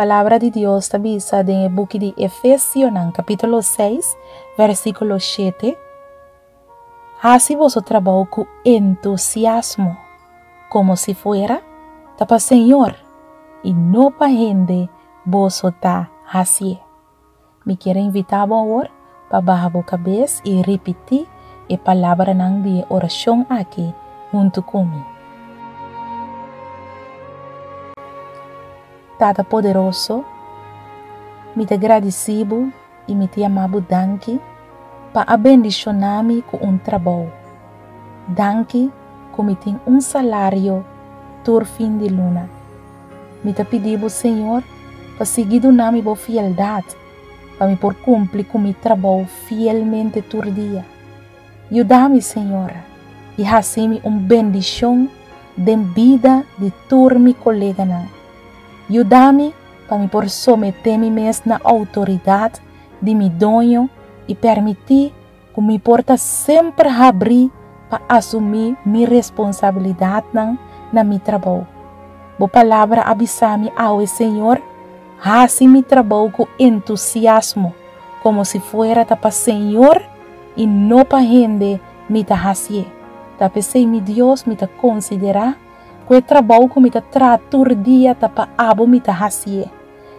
palavra de Deus está vista en el book de Efesios, capítulo 6, versículo 7. Así vos trabajo con entusiasmo, como si fuera para el Señor, y no para gente vos está así. Me quiero invitar ahora para bajar la cabeza y repetir la palabranan de oración aquí junto conmigo. Tata poderoso, me te agradecido e me te amado danke para abendicionar-me com trabalho. Danke que me tem salário por fim de luna. Me te pedido, Senhor, para seguir donando boa fieldade, para me por cumprir com meu trabalho fielmente todo dia. Ajuda-me, Senhor, e faça-me bendição de vida de todo meu koleganan. Ajuda-me para me por someter-me mesmo na autoridade de meu doño e permitir que me porta sempre abrir para assumir minha responsabilidade na meu trabalho. Boa palavra avisa-me ao Senhor, faça meu trabalho com entusiasmo, como se fuera para o Senhor e não para gente me ta hacer. Ta Pesei, mi Deus, me ta considerar que o trabalho que me ta tratar dia ta para abo me ta hacer.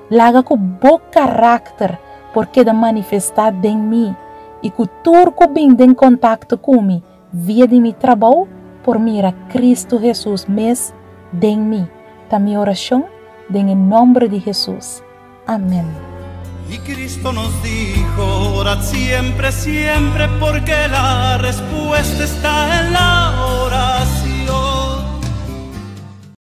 Laga com bom caráter, porque da manifestar em mim e que tudo que vem em contato comigo via de meu trabalho por mira Cristo Jesus mes em mim. Ta mi oração en nome de Jesus. Amén. Y Cristo nos dijo, orad siempre, siempre, porque la respuesta está en la